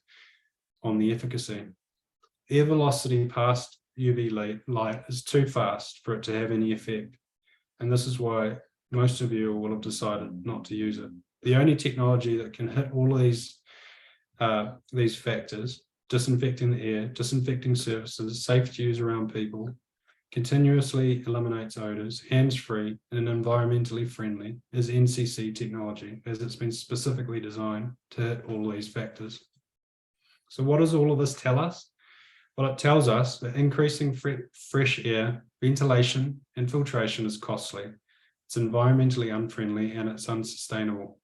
on the efficacy. Air velocity past UV light is too fast for it to have any effect. And this is why most of you will have decided not to use it. The only technology that can hit all of these factors, disinfecting the air, disinfecting surfaces, safe to use around people, continuously eliminates odors, hands-free, and environmentally friendly, is NCC technology, as it's been specifically designed to hit all of these factors. So what does all of this tell us? Well, it tells us that increasing fresh air, ventilation, and filtration is costly. It's environmentally unfriendly and it's unsustainable.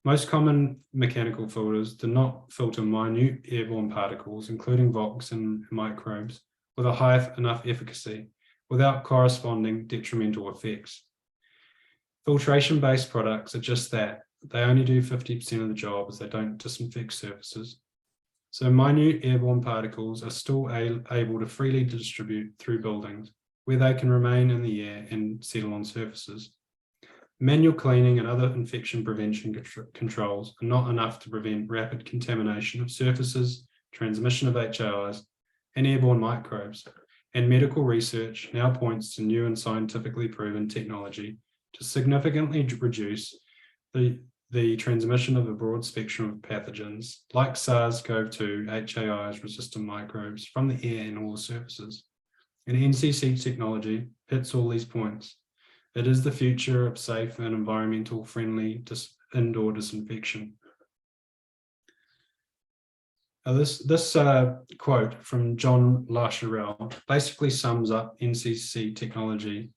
Most common mechanical filters do not filter minute airborne particles, including VOCs and microbes, with a high enough efficacy without corresponding detrimental effects. Filtration-based products are just that. They only do 50% of the job, as they don't disinfect surfaces. So minute airborne particles are still able to freely distribute through buildings, where they can remain in the air and settle on surfaces. Manual cleaning and other infection prevention controls are not enough to prevent rapid contamination of surfaces, transmission of HAIs, and airborne microbes. And medical research now points to new and scientifically proven technology to significantly reduce the transmission of a broad spectrum of pathogens like SARS-CoV-2, HAIs, resistant microbes from the air and all the surfaces. And NCC technology hits all these points. It is the future of safe and environmental friendly indoor disinfection. This quote from John Lacharel basically sums up NCC technology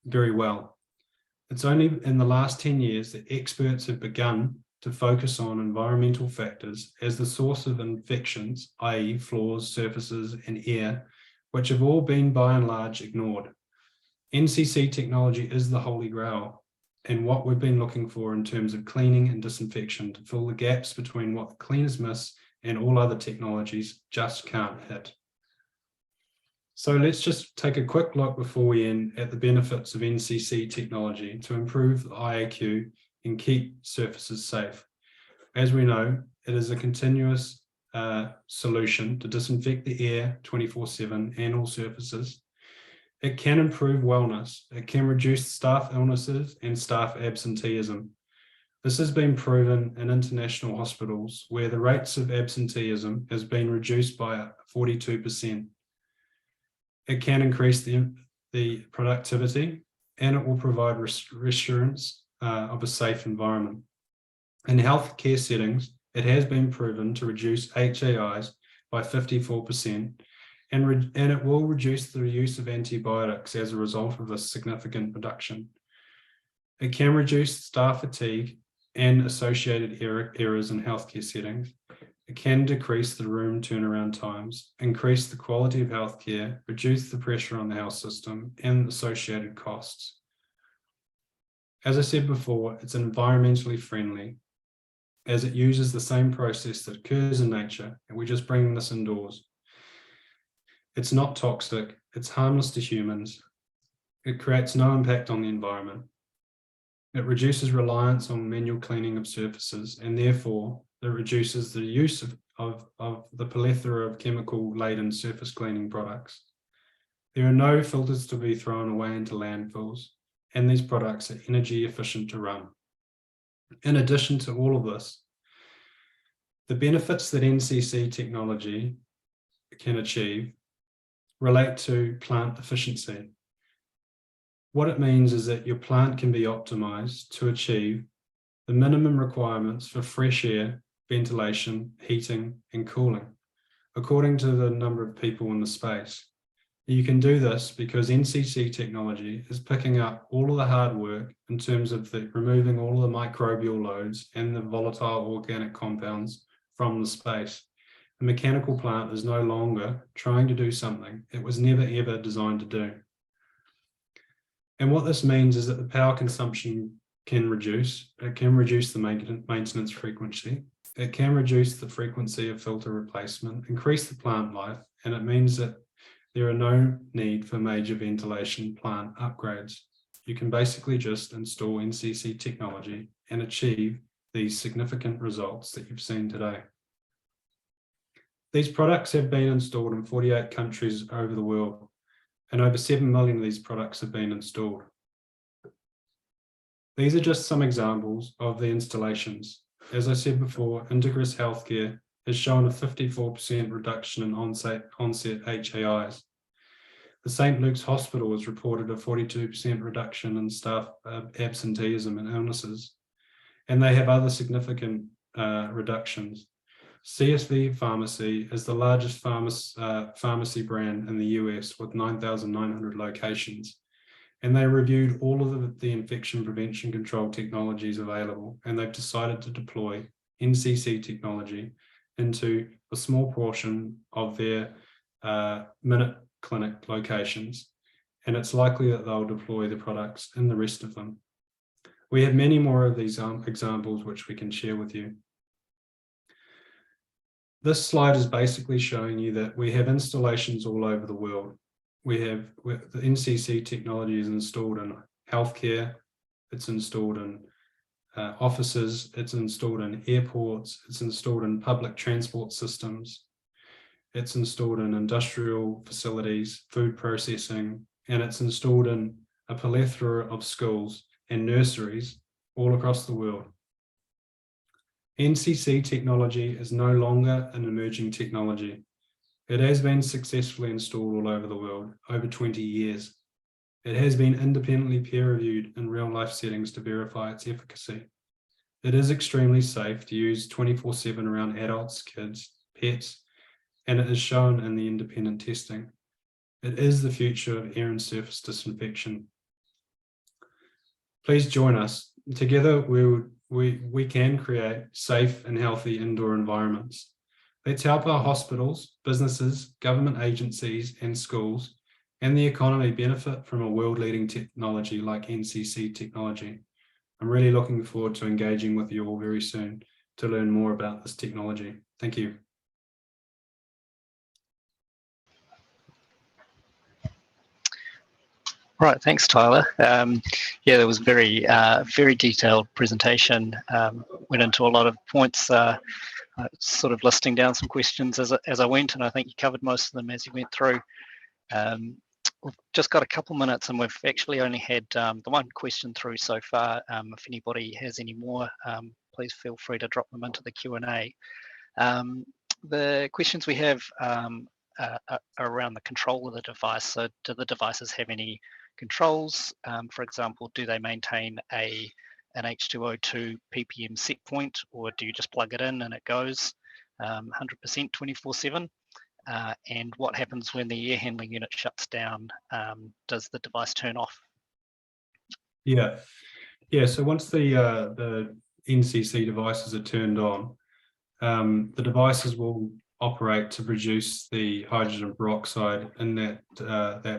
very well. It's only in the last 10 years that experts have begun to focus on environmental factors as the source of infections, i.e. floors, surfaces, and air, which have all been by and large ignored. NCC technology is the holy grail, and what we've been looking for in terms of cleaning and disinfection to fill the gaps between what the cleaners miss and all other technologies just can't hit. So let's just take a quick look before we end at the benefits of NCC technology to improve the IAQ and keep surfaces safe. As we know, it is a continuous solution to disinfect the air 24/7 and all surfaces. It can improve wellness. It can reduce staff illnesses and staff absenteeism. This has been proven in international hospitals where the rates of absenteeism has been reduced by 42%. It can increase the productivity, and it will provide reassurance of a safe environment. In healthcare settings, it has been proven to reduce HAIs by 54%, and it will reduce the use of antibiotics as a result of this significant reduction. It can reduce staff fatigue and associated errors in healthcare settings. It can decrease the room turnaround times, increase the quality of healthcare, reduce the pressure on the health system, and associated costs. As I said before, it's environmentally friendly, as it uses the same process that occurs in nature, and we're just bringing this indoors. It's not toxic, it's harmless to humans, it creates no impact on the environment, it reduces reliance on manual cleaning of surfaces, and therefore it reduces the use of the plethora of chemical-laden surface cleaning products. There are no filters to be thrown away into landfills, and these products are energy efficient to run. In addition to all of this, the benefits that NCC technology can achieve relate to plant efficiency. What it means is that your plant can be optimized to achieve the minimum requirements for fresh air, ventilation, heating, and cooling, according to the number of people in the space. You can do this because NCC technology is picking up all of the hard work in terms of removing all of the microbial loads and the volatile organic compounds from the space. The mechanical plant is no longer trying to do something it was never ever designed to do. And what this means is that the power consumption can reduce. It can reduce the maintenance frequency. It can reduce the frequency of filter replacement, increase the plant life, and it means that there are no need for major ventilation plant upgrades. You can basically just install NCC technology and achieve these significant results that you've seen today. These products have been installed in 48 countries over the world, and over 7 million of these products have been installed. These are just some examples of the installations. As I said before, Integris Healthcare has shown a 54% reduction in onset HAIs. The St. Luke's Hospital has reported a 42% reduction in staff absenteeism and illnesses, and they have other significant reductions. CSV Pharmacy is the largest pharmacy brand in the US with 9,900 locations. And they reviewed all of the infection prevention control technologies available, and they've decided to deploy NCC technology into a small portion of their Minute Clinic locations. And it's likely that they'll deploy the products in the rest of them. We have many more of these examples which we can share with you. This slide is basically showing you that we have installations all over the world. The NCC technology is installed in healthcare, it's installed in offices, it's installed in airports, it's installed in public transport systems, it's installed in industrial facilities, food processing, and it's installed in a plethora of schools and nurseries all across the world. NCC technology is no longer an emerging technology. It has been successfully installed all over the world, over 20 years. It has been independently peer-reviewed in real-life settings to verify its efficacy. It is extremely safe to use 24/7 around adults, kids, pets, and it is shown in the independent testing. It is the future of air and surface disinfection. Please join us. Together, we can create safe and healthy indoor environments. Let's help our hospitals, businesses, government agencies, and schools, and the economy benefit from a world-leading technology like NCC technology. I'm really looking forward to engaging with you all very soon to learn more about this technology. Thank you. Right, thanks, Tyler. Yeah, there was very detailed presentation. Went into a lot of points, sort of listing down some questions as I went, and I think you covered most of them as you went through. We've just got a couple minutes, and we've actually only had the one question through so far. If anybody has any more, please feel free to drop them into the Q&A. The questions we have are around the control of the device. So do the devices have any controls? For example, do they maintain an H2O2 ppm set point, or do you just plug it in and it goes 100% 24/7? And what happens when the air handling unit shuts down? Does the device turn off? Yeah. So once the NCC devices are turned on, the devices will operate to produce the hydrogen peroxide in that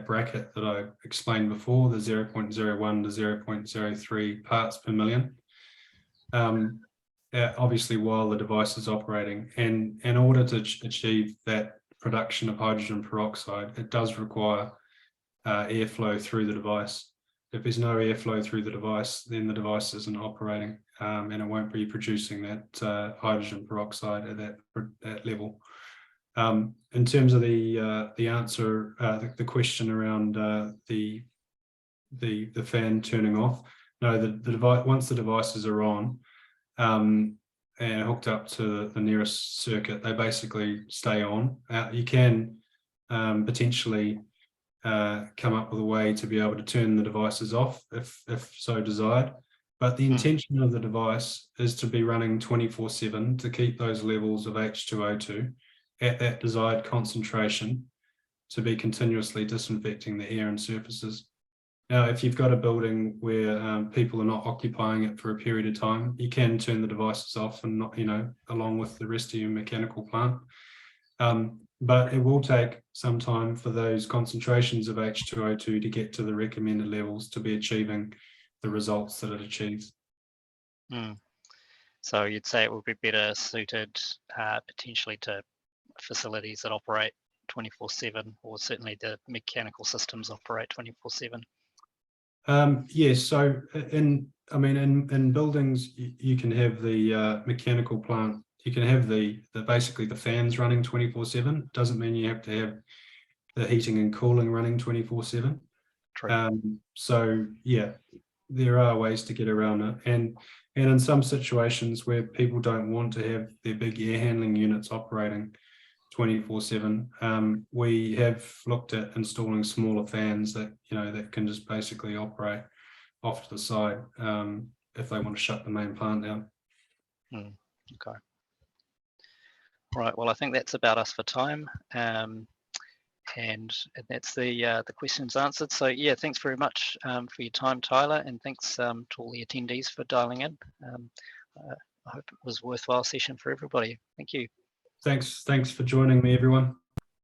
bracket that I explained before, the 0.01 to 0.03 parts per million. Obviously, while the device is operating, and in order to achieve that production of hydrogen peroxide, it does require airflow through the device. If there's no airflow through the device, then the device isn't operating, and it won't be producing that hydrogen peroxide at that level. In terms of the answer, the question around the fan turning off, no, the device, once the devices are on and hooked up to the nearest circuit, they basically stay on. You can potentially come up with a way to be able to turn the devices off if so desired. But the intention of the device is to be running 24/7 to keep those levels of H2O2 at that desired concentration, to be continuously disinfecting the air and surfaces. Now, if you've got a building where people are not occupying it for a period of time, you can turn the devices off and not, along with the rest of your mechanical plant. But it will take some time for those concentrations of H2O2 to get to the recommended levels to be achieving the results that it achieves. So you'd say it would be better suited potentially to facilities that operate 24/7, or certainly the mechanical systems operate 24/7. Yes, so in buildings you can have the mechanical plant. You can have the basically the fans running 24/7. Doesn't mean you have to have the heating and cooling running 24/7. So yeah, there are ways to get around it, and in some situations where people don't want to have their big air handling units operating 24/7, we have looked at installing smaller fans that that can just basically operate off to the side if they want to shut the main plant down. Okay. Right. Well, I think that's about us for time. And that's the questions answered. So yeah, thanks very much for your time, Tyler, and thanks to all the attendees for dialing in. I hope it was a worthwhile session for everybody. Thank you. Thanks for joining me, everyone.